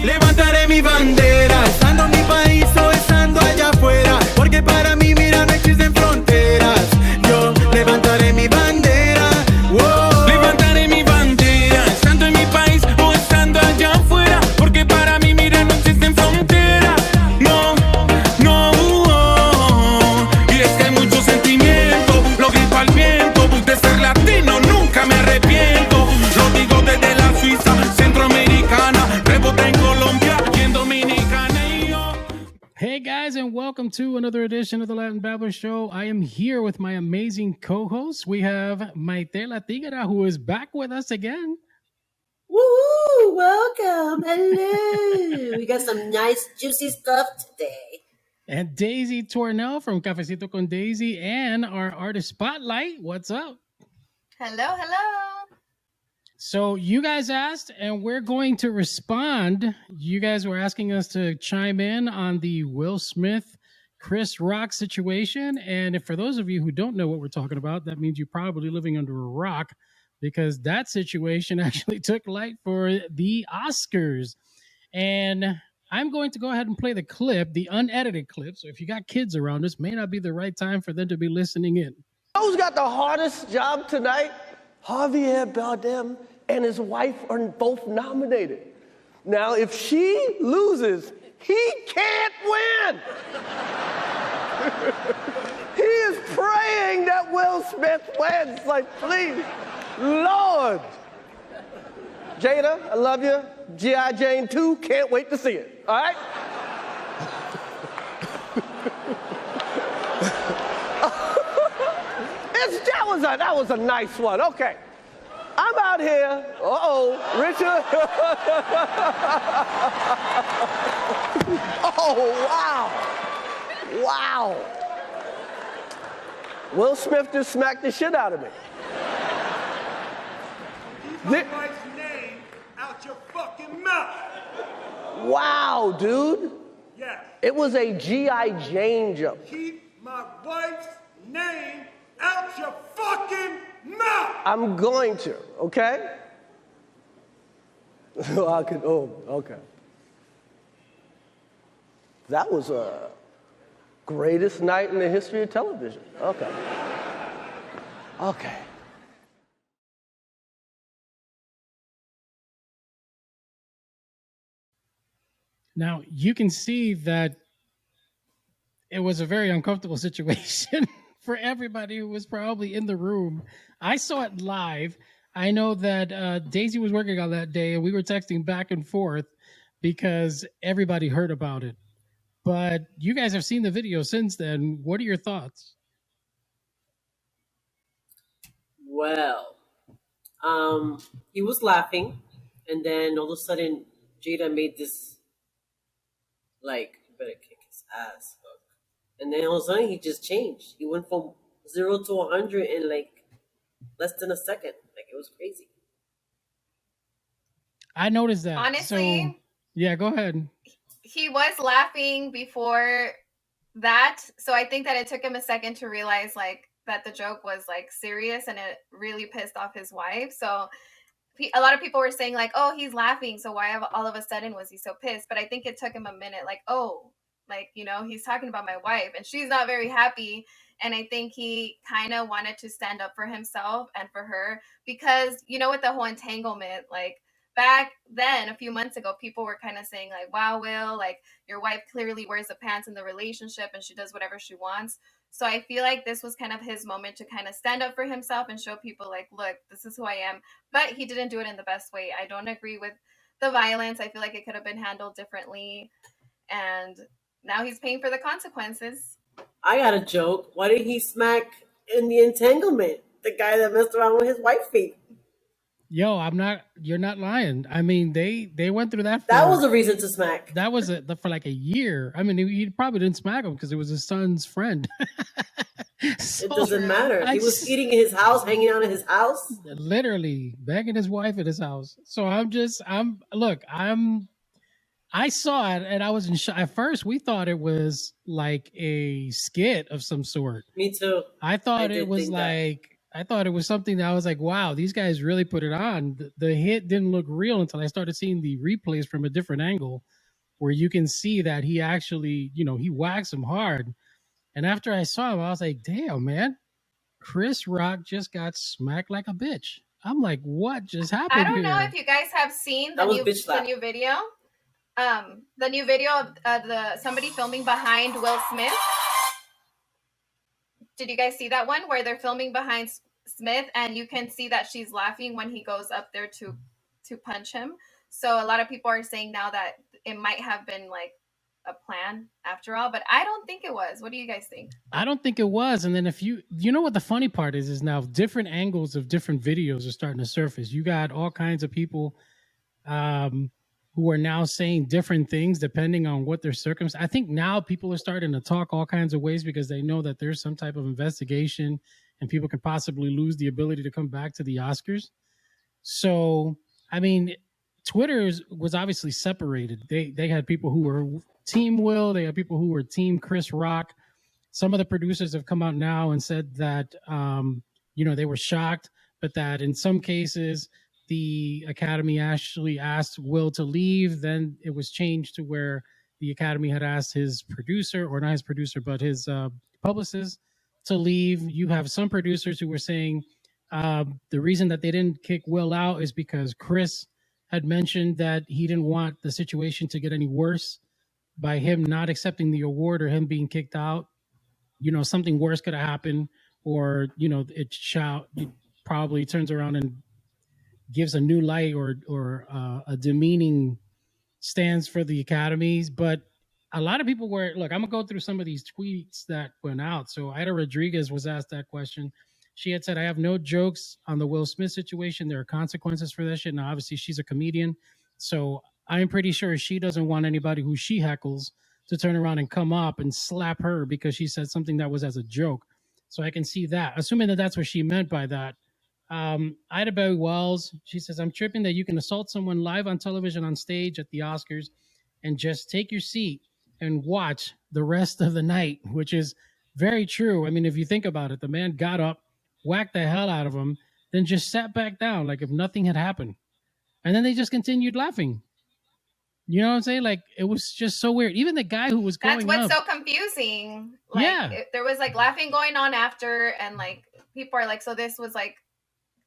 levantaré mi bandera, estando en mi país o estando allá afuera, porque para mí, mira, no existen fronteras. Yo levantaré mi bandera, wow. Levantaré mi bandera, estando en mi país o estando allá afuera, porque para mí, mira, no existen fronteras. No, no, y es que hay mucho sentimiento, lo grito al viento, de ser latino nunca me arrepiento. Lo digo desde la Suiza, centroamericana, rebota en Colombia y en Dominicana y yo. Hey guys, and welcome to another edition of the Latin Babbler Show. I am here with my amazing co-hosts. We have Maite La Tigra, who is back with us again. Woo! Welcome. Hello. We got some nice juicy stuff today. And Daisy Tornell from Cafecito con Daisy and our artist Spotlight. What's up? Hello, hello. So you guys asked, and we're going to respond. You guys were asking us to chime in on the Will Smith, Chris Rock situation. And if for those of you who don't know what we're talking about, that means you're probably living under a rock, because that situation actually took light for the Oscars. And I'm going to go ahead and play the clip, the unedited clip. So if you got kids around, this may not be the right time for them to be listening in. Who's got the hardest job tonight? Javier Bardem and his wife are both nominated. Now, if she loses, he can't win. He is praying that Will Smith wins. Like, please, Lord. Jada, I love you. G.I. Jane 2, can't wait to see it. All right? That was a nice one. Okay. I'm out here. Richard. Oh, wow. Wow. Will Smith just smacked the shit out of me. Keep my wife's name out your fucking mouth. Wow, dude. Yes. It was a G.I. Jane joke. Keep my wife's name out your fucking mouth. I'm going to, okay? Okay. That was a greatest night in the history of television. Okay. Okay. Now, you can see that it was a very uncomfortable situation for everybody who was probably in the room. I saw it live. I know that Daisy was working on that day, and we were texting back and forth because everybody heard about it. But you guys have seen the video since then. What are your thoughts? Well, he was laughing, and then all of a sudden, Jada made this, like, you better kick his ass. And then all of a sudden, he just changed. He went from 0 to 100 in, like, less than a second. Like, it was crazy. I noticed that. Honestly, so, yeah, go ahead. He was laughing before that. So I think that it took him a second to realize, like, that the joke was, like, serious, and it really pissed off his wife. So a lot of people were saying, like, oh, he's laughing, so why all of a sudden was he so pissed? But I think it took him a minute, like, oh, like, you know, he's talking about my wife and she's not very happy. And I think he kind of wanted to stand up for himself and for her because, you know, with the whole entanglement, like back then, a few months ago, people were kind of saying like, wow, Will, like your wife clearly wears the pants in the relationship and she does whatever she wants. So I feel like this was kind of his moment to kind of stand up for himself and show people like, look, this is who I am. But he didn't do it in the best way. I don't agree with the violence. I feel like it could have been handled differently. And now he's paying for the consequences. I got a joke. Why did he smack in the entanglement the guy that messed around with his wife's feet? Yo, you're not lying. I mean, they went through that. That was a reason to smack. That was for like a year. I mean, he probably didn't smack him because it was his son's friend. So, it doesn't matter. He was eating in his house, hanging out in his house. Literally begging his wife at his house. So I saw it and I was in shock. At first, we thought it was like a skit of some sort. Me too. I thought it was like I thought it was something that I was like, wow, these guys really put it on. The hit didn't look real until I started seeing the replays from a different angle where you can see that he actually, he whacks him hard. And after I saw him, I was like, damn, man, Chris Rock just got smacked like a bitch. I'm like, what just happened I don't know here? if you guys have seen That was bitch the slap. new video. The new video of somebody filming behind Will Smith. Did you guys see that one where they're filming behind Smith and you can see that she's laughing when he goes up there to punch him? So a lot of people are saying now that it might have been like a plan after all, but I don't think it was. What do you guys think? I don't think it was. And then if you know what the funny part is now different angles of different videos are starting to surface. You got all kinds of people who are now saying different things depending on what their circumstance. I think now people are starting to talk all kinds of ways because they know that there's some type of investigation and people can possibly lose the ability to come back to the Oscars. So, I mean, Twitter was obviously separated. They had people who were Team Will, they had people who were Team Chris Rock. Some of the producers have come out now and said that they were shocked, but that in some cases the Academy actually asked Will to leave. Then it was changed to where the Academy had asked his producer, or not his producer, but his publicist to leave. You have some producers who were saying the reason that they didn't kick Will out is because Chris had mentioned that he didn't want the situation to get any worse by him not accepting the award or him being kicked out. Something worse could have happened, or it probably turns around and gives a new light or a demeaning stance for the academies. But a lot of people were, look, I'm gonna go through some of these tweets that went out. So Ida Rodriguez was asked that question. She had said, I have no jokes on the Will Smith situation. There are consequences for that shit. Now, obviously, she's a comedian. So I'm pretty sure she doesn't want anybody who she heckles to turn around and come up and slap her because she said something that was as a joke. So I can see that. Assuming that that's what she meant by that. Ida Berry Wells, she says, I'm tripping that you can assault someone live on television on stage at the Oscars and just take your seat and watch the rest of the night, which is very true. I mean, if you think about it, the man got up, whacked the hell out of him, then just sat back down like if nothing had happened. And then they just continued laughing. You know what I'm saying? Like, it was just so weird. Even the guy who was going That's what's up, so confusing. Like, Yeah. There was like laughing going on after, and like people are like, so this was like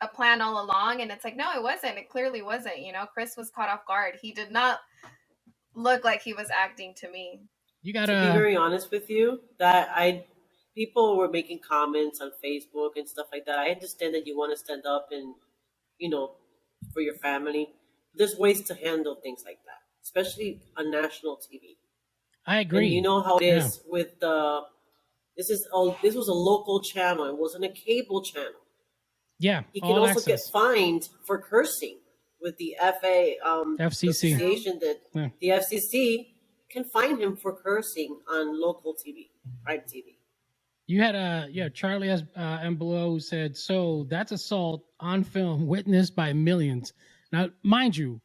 a plan all along, and it's like, no, it wasn't. It clearly wasn't. Chris was caught off guard. He did not look like he was acting to me. You To be gotta, very honest with you, people were making comments on Facebook and stuff like that. I understand that you want to stand up and, for your family. There's ways to handle things like that, especially on national TV. I agree. And you know how it is with this was a local channel. It wasn't a cable channel. Yeah. He can all also get access. fined for cursing with the FCC. association that Yeah. the FCC can fine him for cursing on local TV, private TV. You had Charlie M. Below said, so that's assault on film witnessed by millions. Now, mind you,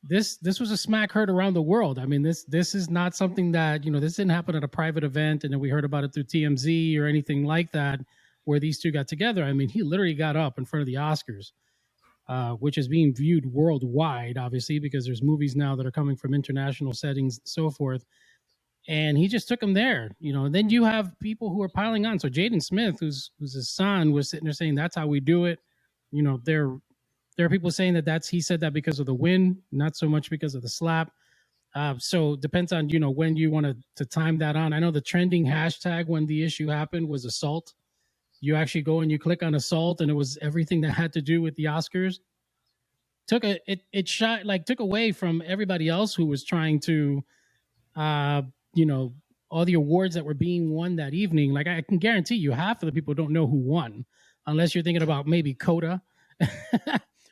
this was a smack heard around the world. I mean, this is not something that, this didn't happen at a private event and then we heard about it through TMZ or anything like that, where these two got together. I mean, he literally got up in front of the Oscars, which is being viewed worldwide, obviously, because there's movies now that are coming from international settings and so forth. And he just took him there, And then you have people who are piling on. So Jaden Smith, who's his son, was sitting there saying, that's how we do it. There are people saying that he said that because of the win, not so much because of the slap. So it depends on, when you want to time that on. I know the trending hashtag when the issue happened was assault. You actually go and you click on assault, and it was everything that had to do with the Oscars. Took away from everybody else who was trying to, all the awards that were being won that evening. Like, I can guarantee you, half of the people don't know who won, unless you're thinking about maybe Coda,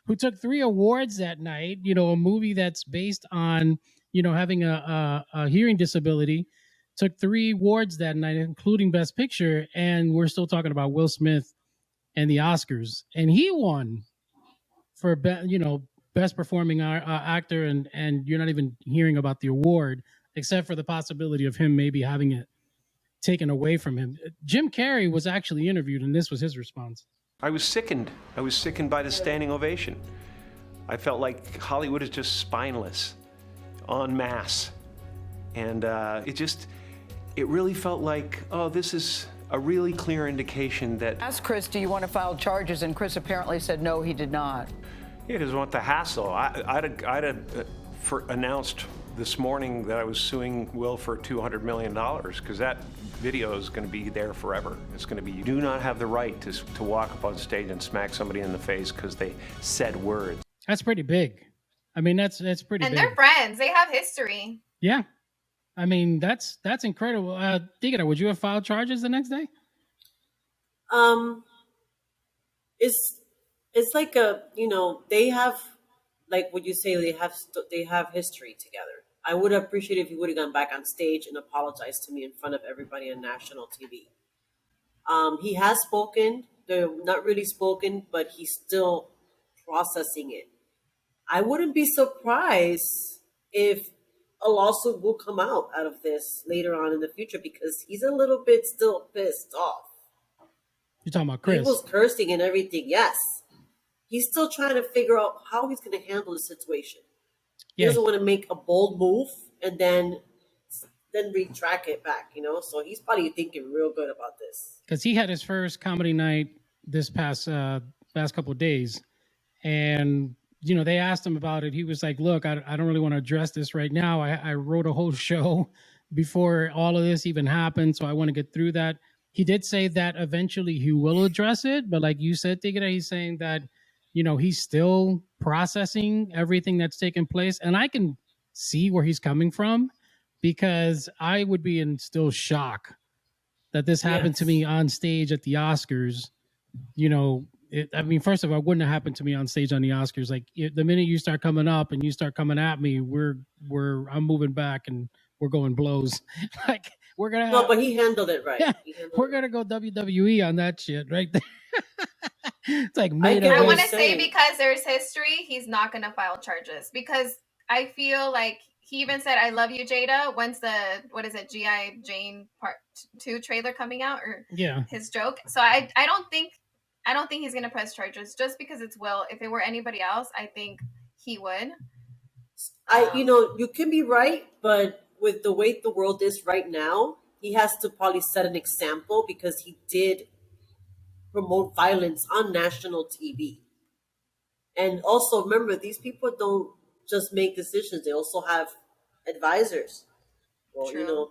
who took 3 awards that night. A movie that's based on, having a hearing disability. Took 3 awards that night, including Best Picture, and we're still talking about Will Smith and the Oscars, and he won for best performing actor, and you're not even hearing about the award, except for the possibility of him maybe having it taken away from him. Jim Carrey was actually interviewed, and this was his response. I was sickened. I was sickened by the standing ovation. I felt like Hollywood is just spineless, en masse. And it really felt like, oh, this is a really clear indication that... Asked Chris, do you want to file charges? And Chris apparently said no, he did not. He doesn't want the hassle. I'd have announced this morning that I was suing Will for $200 million because that video is going to be there forever. It's going to be, you do not have the right to walk up on stage and smack somebody in the face because they said words. That's pretty big. I mean, that's pretty And big. they're friends. They have history. Yeah. I mean, that's incredible. Jada, would you have filed charges the next day? It's like they have, like what you say, they have history together. I would appreciate if he would have gone back on stage and apologized to me in front of everybody on national TV. He has spoken. They're not really spoken, but he's still processing it. I wouldn't be surprised if a lawsuit will come out of this later on in the future because he's a little bit still pissed off. You're talking about Chris. He was cursing and everything, yes. He's still trying to figure out how he's going to handle the situation. He doesn't want to make a bold move and then retract it back, So he's probably thinking real good about this. Because he had his first comedy night this past couple of days. And, they asked him about it. He was like, look, I don't really want to address this right now. I wrote a whole show before all of this even happened, so I want to get through that. He did say that eventually he will address it. But like you said, Tigre, he's saying that, he's still processing everything that's taken place. And I can see where he's coming from because I would be in still shock that this happened to me on stage at the Oscars. First of all, it wouldn't have happened to me on stage on the Oscars. Like the minute you start coming up and you start coming at me, I'm moving back and we're going blows. Like we're gonna. No, but he handled it right. Yeah, we're gonna go WWE on that shit right there. It's like I want to say because there's history, he's not going to file charges because I feel like he even said, "I love you, Jada." When's the G.I. Jane Part 2 trailer coming out or his joke? So I don't think he's going to press charges just because it's Will. If it were anybody else, I think he would. You can be right, but with the way the world is right now, he has to probably set an example because he did promote violence on national TV. And also remember, these people don't just make decisions. They also have advisors. Well, True.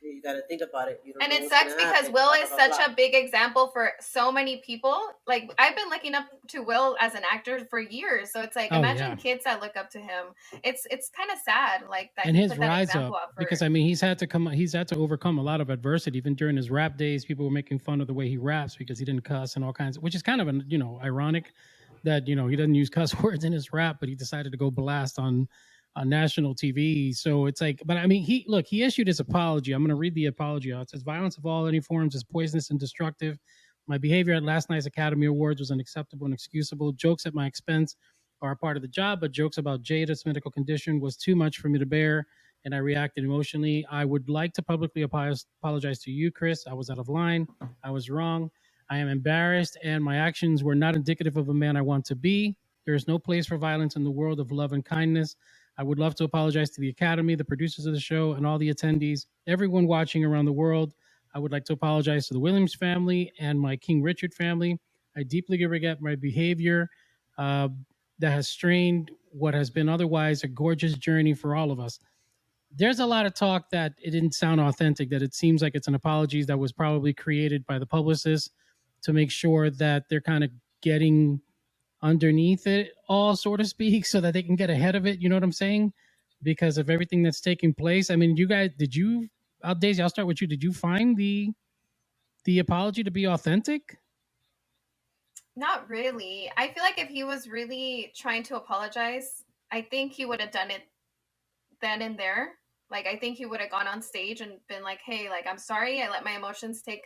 You got to think about it. And it sucks because Will is such a big example for so many people. Like I've been looking up to Will as an actor for years. So it's like, imagine kids that look up to him. It's kind of sad. Like that. And his rise up because he's had to overcome a lot of adversity. Even during his rap days, people were making fun of the way he raps because he didn't cuss and all kinds, which is kind of ironic that, he doesn't use cuss words in his rap, but he decided to go blast on national TV. So it's like, but I mean, he issued his apology. I'm going to read the apology out. It says, violence of all any forms is poisonous and destructive. My behavior at last night's Academy Awards was unacceptable and inexcusable. Jokes at my expense are a part of the job, but jokes about Jada's medical condition was too much for me to bear, and I reacted emotionally. I would like to publicly apologize to you, Chris. I was out of line. I was wrong. I am embarrassed, and my actions were not indicative of a man I want to be. There is no place for violence in the world of love and kindness. I would love to apologize to the Academy, the producers of the show, and all the attendees, everyone watching around the world. I would like to apologize to the Williams family and my King Richard family. I deeply regret my behavior that has strained what has been otherwise a gorgeous journey for all of us. There's a lot of talk that it didn't sound authentic, that it seems like it's an apology that was probably created by the publicist to make sure that they're kind of getting underneath it all, so to speak, so that they can get ahead of it. You know what I'm saying? Because of everything that's taking place. I mean, you guys, Daisy, I'll start with you. Did you find the apology to be authentic? Not really. I feel like if he was really trying to apologize, I think he would have done it then and there. Like, I think he would have gone on stage and been like, hey, like, I'm sorry. I let my emotions take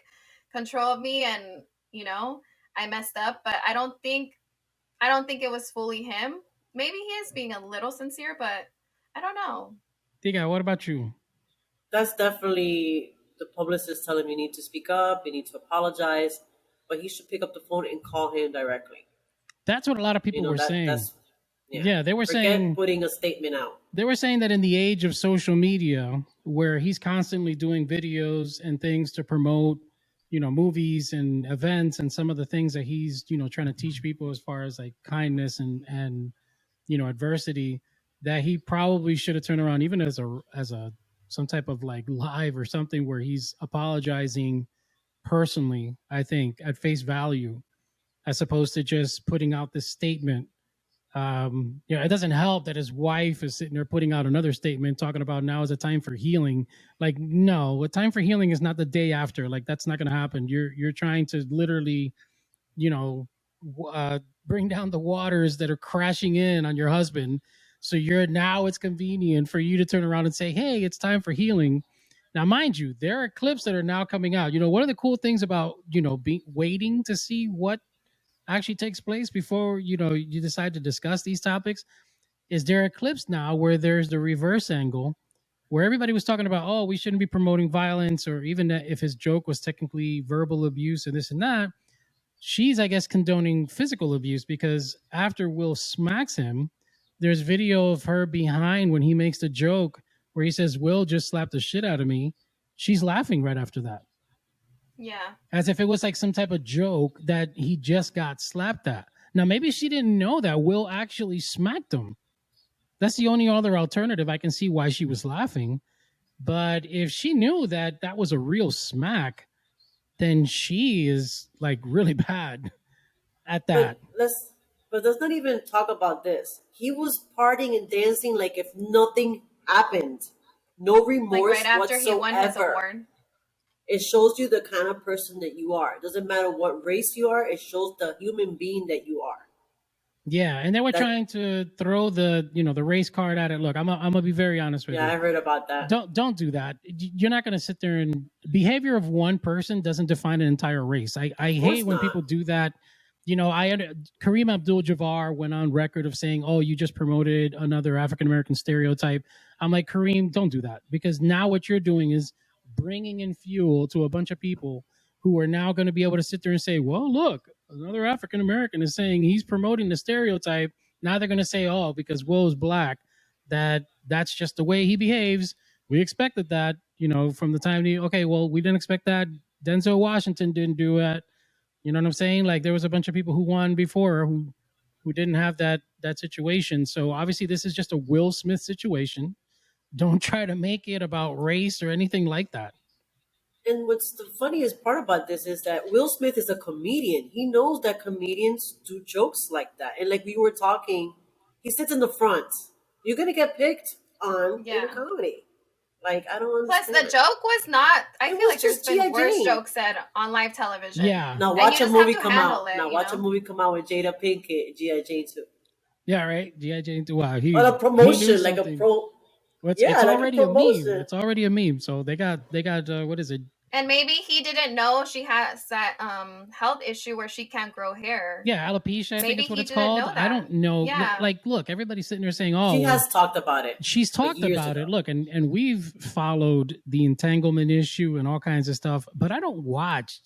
control of me and, I messed up. But I don't think it was fully him. Maybe he is being a little sincere, but I don't know. Diga, what about you? That's definitely the publicist telling me you need to speak up, you need to apologize. but he should pick up the phone and call him directly. That's what a lot of people were saying. That's yeah, they were Forget saying putting a statement out. They were saying that in the age of social media, where he's constantly doing videos and things to promote, movies and events and some of the things that he's, trying to teach people as far as like kindness and adversity, that he probably should have turned around even as a some type of like live or something where he's apologizing personally, I think, at face value, as opposed to just putting out this statement. It doesn't help that his wife is sitting there putting out another statement talking about now is a time for healing. Like, no, a time for healing is not the day after. Like, that's not going to happen. You're trying to literally, bring down the waters that are crashing in on your husband. So it's convenient for you to turn around and say, hey, it's time for healing. Now, mind you, there are clips that are now coming out. One of the cool things about, waiting to see what actually takes place before you decide to discuss these topics is there are clips now where there's the reverse angle where everybody was talking about, oh, we shouldn't be promoting violence, or even that if his joke was technically verbal abuse and this and that. She's, I guess, condoning physical abuse, because after Will smacks him, there's video of her behind when he makes the joke where he says, Will just slapped the shit out of me. She's laughing right after that. Yeah. As if it was like some type of joke that he just got slapped at. Now, maybe she didn't know that Will actually smacked him. That's the only other alternative I can see why she was laughing. But if she knew that that was a real smack, then she is like really bad at that. But let's not even talk about this. He was partying and dancing like if nothing happened. No remorse like right after whatsoever. He won his award. It shows you the kind of person that you are. It doesn't matter what race you are. It shows the human being that you are. Yeah, and they were trying to throw the race card at it. Look, I'm gonna be very honest with you. Yeah, I heard about that. Don't do that. You're not gonna sit there and behavior of one person doesn't define an entire race. I hate when people do that. Kareem Abdul-Jabbar went on record of saying, "Oh, you just promoted another African American stereotype." I'm like, Kareem, don't do that, because now what you're doing is bringing in fuel to a bunch of people who are now going to be able to sit there and say, well, look, another African American is saying he's promoting the stereotype. Now they're going to say, oh, because Will's black, that's just the way he behaves. We expected that, from the time we didn't expect that. Denzel Washington didn't do that. You know what I'm saying? Like, there was a bunch of people who won before who didn't have that situation. So obviously this is just a Will Smith situation. Don't try to make it about race or anything like that. And what's the funniest part about this is that Will Smith is a comedian. He knows that comedians do jokes like that. And like we were talking, he sits in the front. You're going to get picked on in a comedy. Like, I don't understand. Plus, the joke was not, I feel like there's been worse jokes said on live television. Yeah. Now watch a movie come out. Watch a movie come out with Jada Pinkett, G.I. Jane 2. Yeah, right? G.I. Jane 2. Wow. A promotion, like a pro. It's already a meme. It's already a meme. So they got what is it? And maybe he didn't know she has that health issue where she can't grow hair. Yeah, alopecia, I think that's what it's called. I don't know. Yeah. Like, look, everybody's sitting there saying, oh. She has talked about it. She's talked about it. Look, and we've followed the entanglement issue and all kinds of stuff, but I don't watch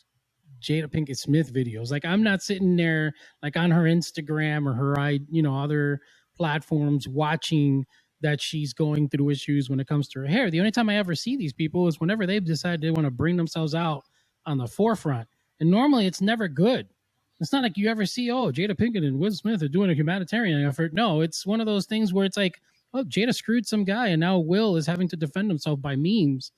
Jada Pinkett Smith videos. Like, I'm not sitting there like on her Instagram or her other platforms watching that she's going through issues when it comes to her hair. The only time I ever see these people is whenever they've decided they want to bring themselves out on the forefront. And normally it's never good. It's not like you ever see, oh, Jada Pinkett and Will Smith are doing a humanitarian effort. No, it's one of those things where it's like, oh, Jada screwed some guy and now Will is having to defend himself by memes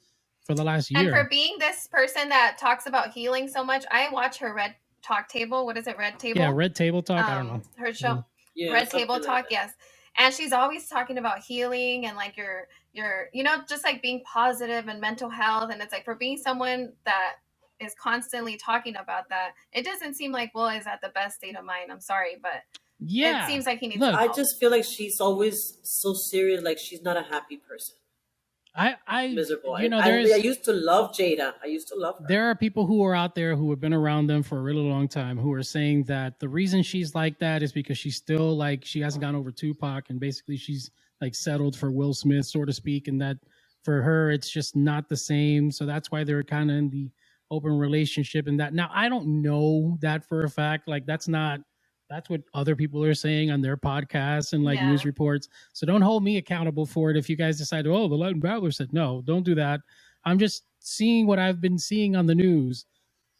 for the last year. And for being this person that talks about healing so much, I watch her Red Talk Table. What is it? Red Table? Yeah, Red Table Talk. I don't know. Her show. Yeah, Red Table Talk, yes. And she's always talking about healing and like your just like being positive and mental health. And it's like, for being someone that is constantly talking about that, it doesn't seem like Will is at the best state of mind. I'm sorry, but it seems like he needs help. I just feel like she's always so serious, like she's not a happy person. Miserable. I used to love Jada. I used to love her. There are people who are out there who have been around them for a really long time who are saying that the reason she's like that is because she's still like, she hasn't gone over Tupac, and basically she's like settled for Will Smith, so to speak, and that for her it's just not the same. So that's why they're kind of in the, open relationship and that. Now, I don't know that for a fact. Like that's what other people are saying on their podcasts and like news reports. So don't hold me accountable for it if you guys decide, oh, the Latin Babbler said no, don't do that. I'm just seeing what I've been seeing on the news.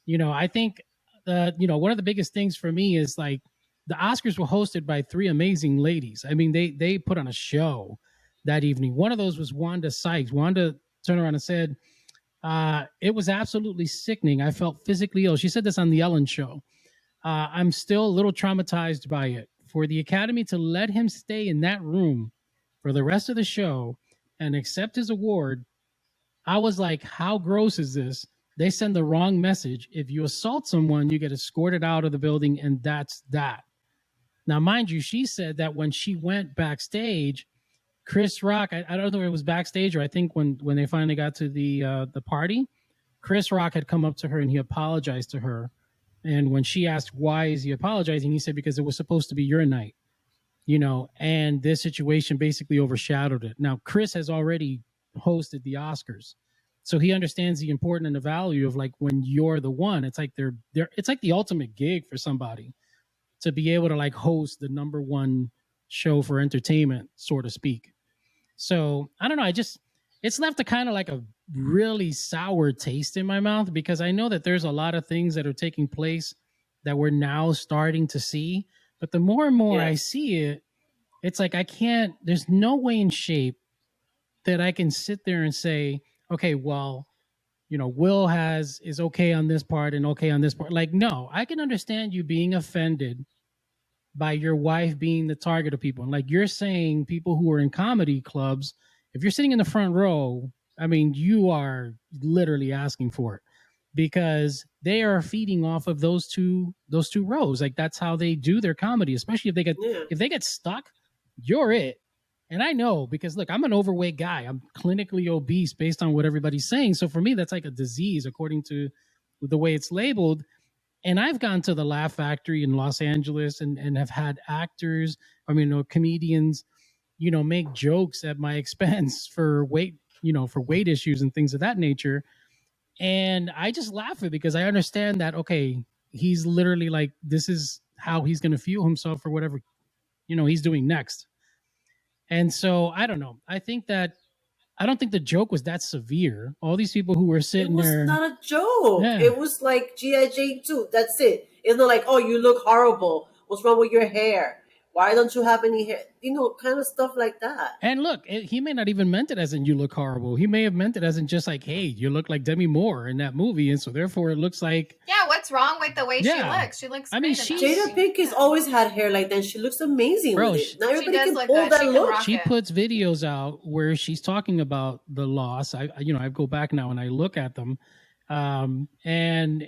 I think one of the biggest things for me is like the Oscars were hosted by three amazing ladies. I mean, they put on a show that evening. One of those was Wanda Sykes. Wanda turned around and said, it was absolutely sickening. I felt physically ill. She said this on the Ellen show. I'm still a little traumatized by it. For the Academy to let him stay in that room for the rest of the show and accept his award, I was like, how gross is this? They send the wrong message. If you assault someone, you get escorted out of the building, and that's that. Now, mind you, she said that when she went backstage, Chris Rock, I don't know if it was backstage or I think when they finally got to the party, Chris Rock had come up to her and he apologized to her. And when she asked why is he apologizing, he said because it was supposed to be your night, and this situation basically overshadowed it. Now, Chris has already hosted the Oscars, so he understands the importance and the value of like when you're the one. It's like it's like the ultimate gig for somebody to be able to like host the number one show for entertainment, so to speak. So I don't know. It's left a kind of like a really sour taste in my mouth because I know that there's a lot of things that are taking place that we're now starting to see. But the more and more I see it, it's like there's no way in shape that I can sit there and say, okay, well, Will is okay on this part and okay on this part. Like, no, I can understand you being offended by your wife being the target of people. And like you're saying, people who are in comedy clubs, if you're sitting in the front row, I mean, you are literally asking for it because they are feeding off of those two rows. Like that's how they do their comedy, especially if they get stuck, you're it. And I know because look, I'm an overweight guy. I'm clinically obese based on what everybody's saying. So for me, that's like a disease according to the way it's labeled. And I've gone to the Laugh Factory in Los Angeles and have had actors, comedians, make jokes at my expense for weight issues and things of that nature. And I just laugh at it because I understand that, okay, he's literally like, this is how he's going to fuel himself for whatever, he's doing next. And so I don't know. I don't think the joke was that severe. All these people who were sitting there. It was not a joke. Yeah. It was like G.I. Jane 2. That's it. It's not like, oh, you look horrible. What's wrong with your hair? Why don't you have any hair? Kind of stuff like that. And look, he may not even meant it as in you look horrible. He may have meant it as in just like, hey, you look like Demi Moore in that movie. And so therefore it looks like. Yeah, what's wrong with the way she looks? She looks great. Jada Pinkett's always had hair like that. She looks amazing with it. Not everybody can pull that look. She puts videos out where she's talking about the loss. I go back now and I look at them. And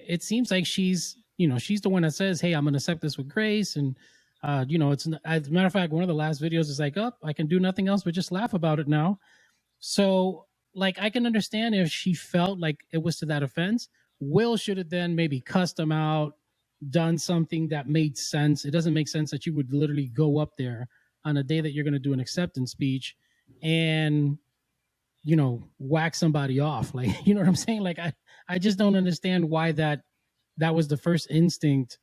it seems like she's the one that says, hey, I'm going to accept this with grace. And it's as a matter of fact, one of the last videos is like, I can do nothing else but just laugh about it now. So like, I can understand if she felt like it was to that offense. Will should have then maybe cussed him out, done something that made sense. It doesn't make sense that you would literally go up there on a day that you're going to do an acceptance speech and, whack somebody off. Like, you know what I'm saying? Like, I just don't understand why that was the first instinct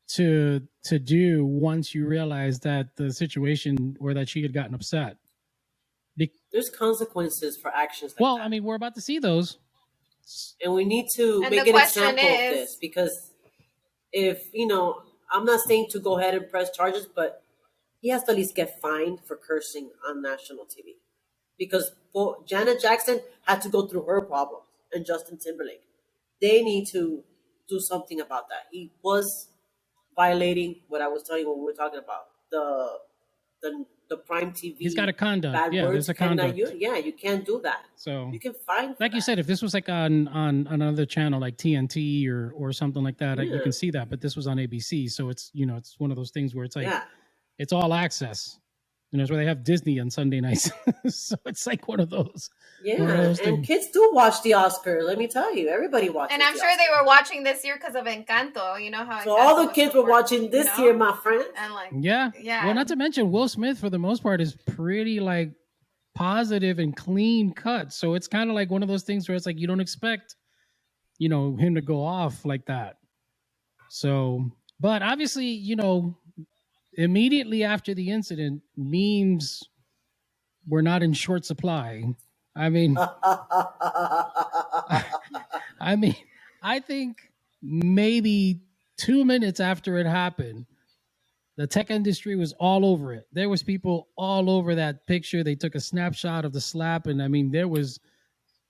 to do once you realize that the situation or that she had gotten upset. There's consequences for actions like that. I mean, we're about to see those. And we need to make an example of this because if, I'm not saying to go ahead and press charges, but he has to at least get fined for cursing on national TV. Because Janet Jackson had to go through her problems and Justin Timberlake. They need to do something about that. He was violating what I was telling you when we were talking about the Prime TV. He's got a conduct. There's a conduct. You can't do that. So you can fine. Like you said, if this was like on another channel like TNT or something like that, you can see that. But this was on ABC, so it's it's one of those things where it's like it's all access. It's where they have Disney on Sunday nights. So it's like one of those. Yeah, and kids do watch the Oscars. Let me tell you, everybody watches. And I'm sure they were watching this year because of Encanto. You know how. So all the kids were watching this year, my friend. And like, yeah. Well, not to mention Will Smith, for the most part, is pretty like positive and clean cut. So it's kind of like one of those things where it's like you don't expect him to go off like that. So, but obviously, immediately after the incident, memes were not in short supply. I mean, I mean, I think maybe 2 minutes after it happened, the tech industry was all over it. There was people all over that picture. They took a snapshot of the slap, and I mean, there was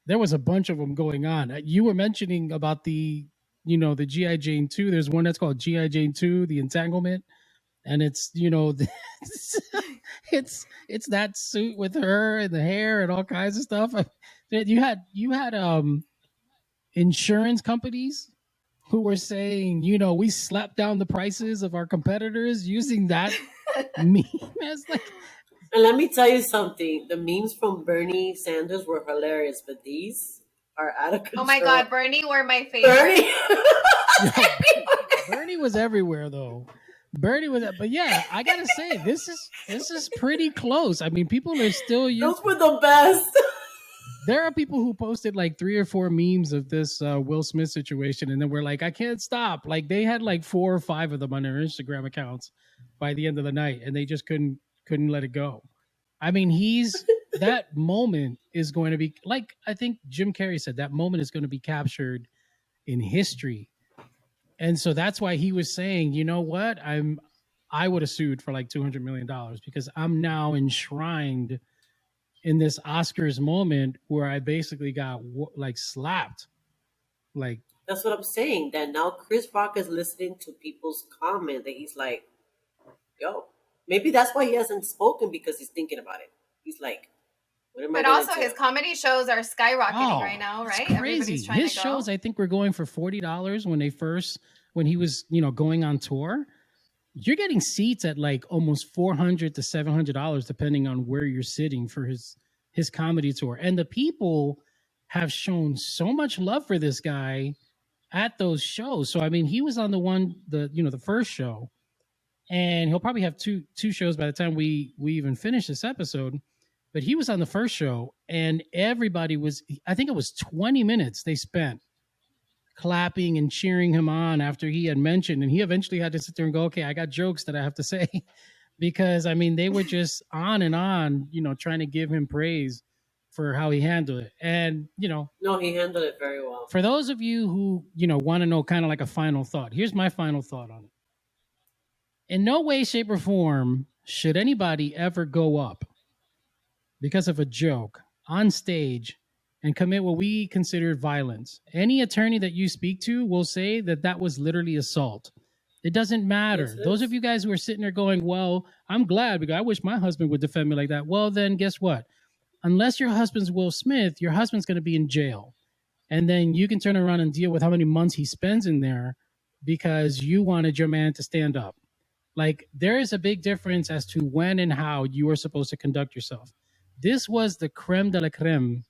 a bunch of them going on. You were mentioning about the GI Jane 2. There's one that's called GI Jane 2, the entanglement, and it's it's that suit with her and the hair and all kinds of stuff. You had insurance companies who were saying, we slapped down the prices of our competitors using that meme as like. And let me tell you something. The memes from Bernie Sanders were hilarious, but these are out of control. Oh my God, Bernie were my favorite. Bernie was everywhere though. But yeah, I gotta say, this is pretty close. I mean, people are still using. Those were the best. There are people who posted like 3 or 4 memes of this Will Smith situation, and then we're like, I can't stop. Like they had like 4 or 5 of them on their Instagram accounts by the end of the night, and they just couldn't let it go. I mean, that moment is going to be, like I think Jim Carrey said, that moment is going to be captured in history. And so that's why he was saying, you know what, I would have sued for like $200 million because I'm now enshrined in this Oscars moment where I basically got like slapped. Like, that's what I'm saying. That now Chris Rock is listening to people's comment that he's like, yo, maybe that's why he hasn't spoken, because he's thinking about it. He's like, what am I? But also his comedy shows are skyrocketing right now, right? It's crazy. His shows, I think, were going for $40 when he was, going on tour. You're getting seats at like almost $400 to $700 depending on where you're sitting for his comedy tour. And the people have shown so much love for this guy at those shows. So I mean, he was on the first show, and he'll probably have two shows by the time we even finish this episode. But he was on the first show, and everybody was, I think it was 20 minutes they spent clapping and cheering him on after he had mentioned, and he eventually had to sit there and go, okay, I got jokes that I have to say, because I mean, they were just on and on, trying to give him praise for how he handled it. And, no, he handled it very well. For those of you who, want to know kind of like a final thought, here's my final thought on it. In no way, shape, or form should anybody ever go up because of a joke on stage and commit what we consider violence. Any attorney that you speak to will say that was literally assault. It doesn't matter. Yes, those of you guys who are sitting there going, well, I'm glad because I wish my husband would defend me like that. Well, then guess what? Unless your husband's Will Smith, your husband's going to be in jail. And then you can turn around and deal with how many months he spends in there because you wanted your man to stand up. Like, there is a big difference as to when and how you are supposed to conduct yourself. This was the creme de la creme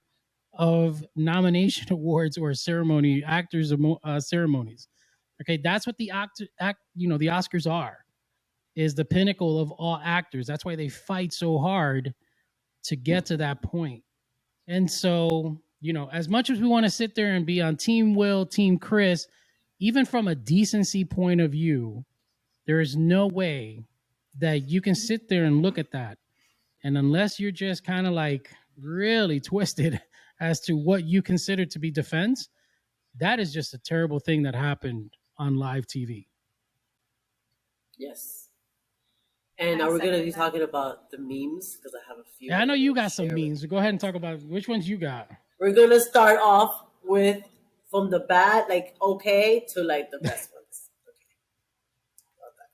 of nomination awards or actors ceremonies. Okay, that's what the the Oscars are, is the pinnacle of all actors. That's why they fight so hard to get to that point. And so, as much as we want to sit there and be on Team Will, Team Chris, even from a decency point of view, there is no way that you can sit there and look at that. And unless you're just kind of like really twisted as to what you consider to be defense, that is just a terrible thing that happened on live TV. Yes. And are we going to be talking about the memes? Because I have a few. Yeah, I know you got some memes. So go ahead and talk about which ones you got. We're going to start off with from the bad, like okay, to like the best ones. Okay.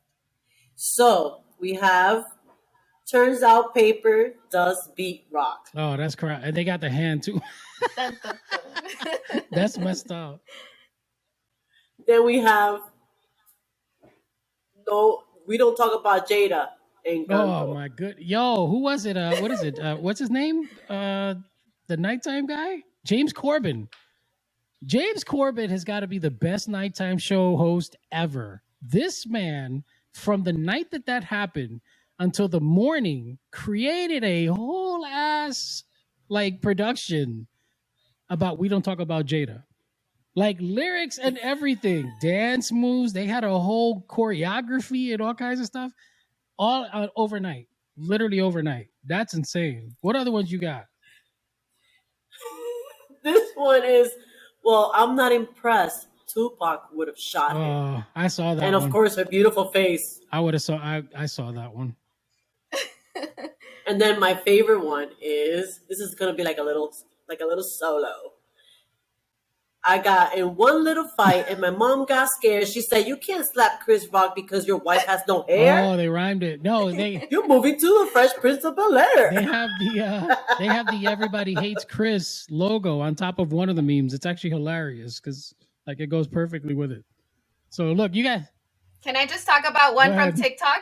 So we have, turns out paper does beat rock. Oh, that's correct. And they got the hand too. That's messed up. Then we have, no, we don't talk about Jada. Oh my good. Yo, who was it? What is it? What's his name? The nighttime guy? James Corbin. James Corbin has got to be the best nighttime show host ever. This man, from the night that happened until the morning, created a whole ass like production about We Don't Talk About Jada. Like lyrics and everything, dance moves. They had a whole choreography and all kinds of stuff, all overnight, literally overnight. That's insane. What other ones you got? This one is, well, I'm not impressed. Tupac would have shot him. Oh, I saw that And of one. course, her beautiful face. I would have saw. I saw that one. And then my favorite one is, this is gonna be like a little solo. I got in one little fight, and my mom got scared. She said, "You can't slap Chris Rock because your wife has no hair." Oh, they rhymed it. No, they You're moving to the Fresh Prince of Bel-Air. they have the Everybody Hates Chris logo on top of one of the memes. It's actually hilarious because like it goes perfectly with it. So look, you guys. Can I just talk about one Go from ahead. TikTok?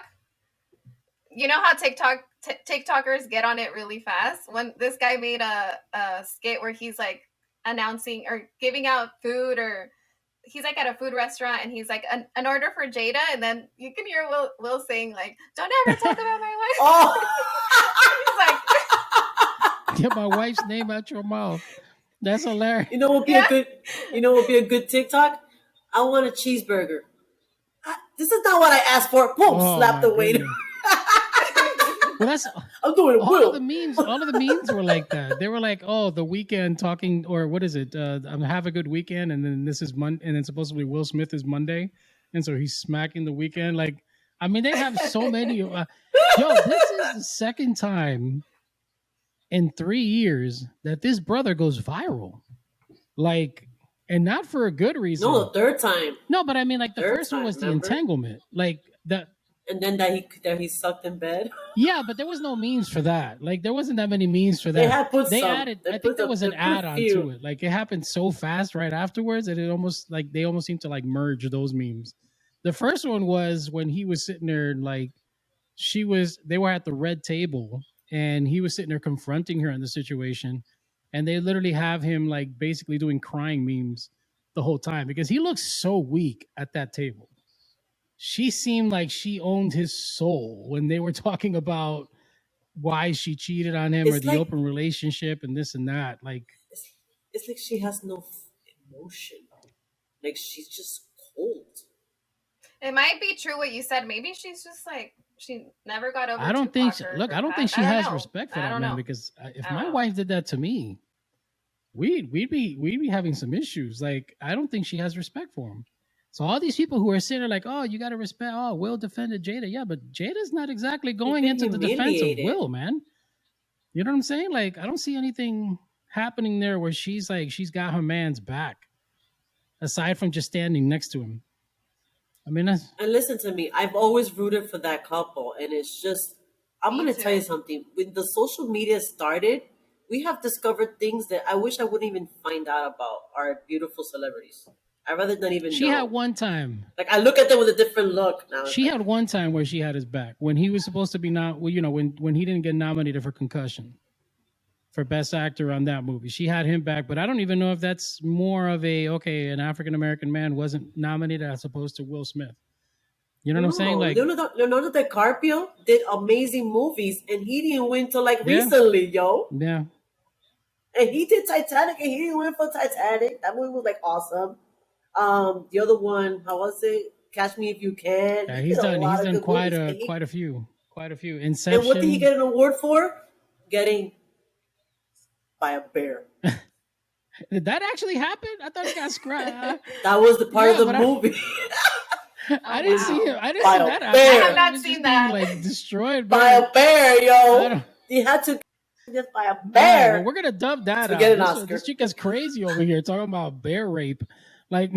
You know how TikTokers get on it really fast? When this guy made a skit where he's like announcing or giving out food, or he's like at a food restaurant and he's like an order for Jada, and then you can hear Will saying like, "Don't ever talk about my wife." Oh, He's like, Get my wife's name out your mouth. That's hilarious. you know what would be a good? You know what would be a good TikTok? I want a cheeseburger. This is not what I asked for. Boom! Oh, Slap the my waiter. goodness. Well, that's I'm doing it. all Will. of the memes. All of the memes were like that. They were like, "Oh, the weekend talking," or what is it? Have a good weekend, and then this is Monday, and then supposedly Will Smith is Monday, and so he's smacking the weekend. Like, I mean, they have so many. Yo, this is the second time in 3 years that this brother goes viral. Like, and not for a good reason. No, the third time. No, but I mean, like the Third first one time, was the remember? entanglement. Like that. And then that he sucked in bed. Yeah, but there was no memes for that. Like there wasn't that many memes for that. They had put They some. added. They I put think there the- was they an put add-on few. to it. Like it happened so fast right afterwards that it almost like they almost seemed to like merge those memes. The first one was when he was sitting there like they were at the red table and he was sitting there confronting her in the situation, and they literally have him like basically doing crying memes the whole time because he looks so weak at that table. She seemed like she owned his soul when they were talking about why she cheated on him or It's the like- open relationship and this and that. Like, It's like she has no emotion. Like she's just cold. it might be true what you said. Maybe she's just like she never got over. I don't think. Tupac or Look, I her don't think past. she I don't has know. respect for I that don't man know. because if I don't my know. wife did that to me, we'd be having some issues. Like, I don't think she has respect for him. So all these people who are sitting there like, oh, you got to respect. Oh, Will defended Jada. Yeah, but Jada's not exactly going been into the defense of humiliated. Will, man. You know what I'm saying? Like, I don't see anything happening there where she's got her man's back, aside from just standing next to him. I mean, that's And listen to me, I've always rooted for that couple, and it's just, I'm Me going to tell you too. something. When the social media started, we have discovered things that I wish I wouldn't even find out about our beautiful celebrities. I'd rather not even she know. had one time. Like, I look at them with a different look now. It's She like, had one time where she had his back when he was supposed to be when he didn't get nominated for Concussion for Best Actor on that movie. She had him back, but I don't even know if that's more of an African American man wasn't nominated as opposed to Will Smith. You know what I'm saying? Like, Leonardo DiCaprio did amazing movies, and he didn't win till like Yeah. recently, yo. yeah, And he did Titanic, and he didn't win for Titanic. That movie was like awesome. The other one, how was it? Catch Me If You Can. yeah, He he's did a done lot of good quite movies. a few. Inception. And what did he get an award for? Getting by a bear. Did that actually happen? I thought he got scratched. That was the part of Yeah, the but movie. I didn't see him. I didn't By see a that happen. bear. I I thought have not he was seen just that. being, like destroyed By a bear, I yo. don't- He had to just by a All right, bear. well, we're gonna dub that To out. get an This- Oscar. This chick is crazy over here talking about bear rape. Like,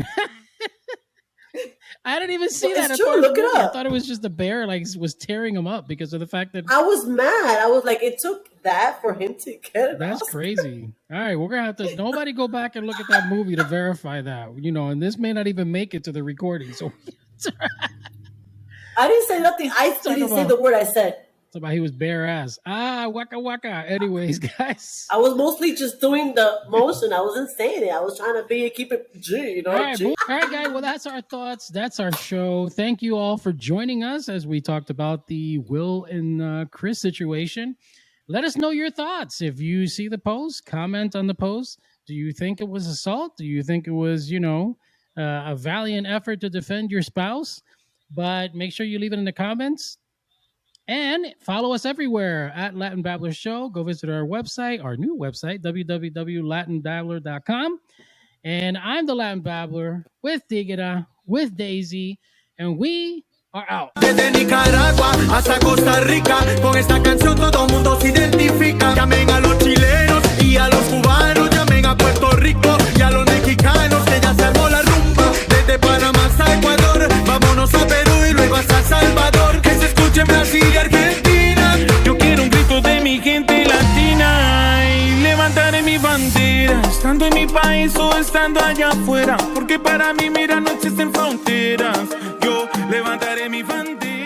I didn't even see Well, that. it's I true. thought it was Look it movie. I up. thought it was just the bear was tearing him up because of the fact that I was mad. I was like, it took that for him to get an that's Oscar. crazy. All right, we're gonna have to. Nobody go back and look at that movie to verify that. And this may not even make it to the recording. So I didn't say nothing. I Talk didn't say about- the word I said. it's about he was bare ass. Waka waka. Anyways, guys. I was mostly just doing the motion. I wasn't saying it. I was trying to keep it G, you know? All right, G. guys. Well, that's our thoughts. That's our show. Thank you all for joining us as we talked about the Will and Chris situation. Let us know your thoughts. If you see the post, comment on the post. Do you think it was assault? Do you think it was, a valiant effort to defend your spouse? But make sure you leave it in the comments. And follow us everywhere at Latin Babbler Show. Go visit our website, our new website, www.latinbabbler.com. And I'm the Latin Babbler with Jada, with Daisy, and we are out. Desde Nicaragua hasta Costa Rica, con esta canción todo el mundo se identifica. Llamen a los chilenos y a los cubanos, llamen a Puerto Rico y a los mexicanos, que ya se armó la rumba. Desde Panamá hasta Ecuador, vámonos a Perú y luego hasta Salvador. Que se escuche en Brasil y Argentina. Yo quiero un grito de mi gente latina y levantaré mi bandera, estando en mi país o estando allá afuera, porque para mí, mira, no existen fronteras. Yo levantaré mi bandera.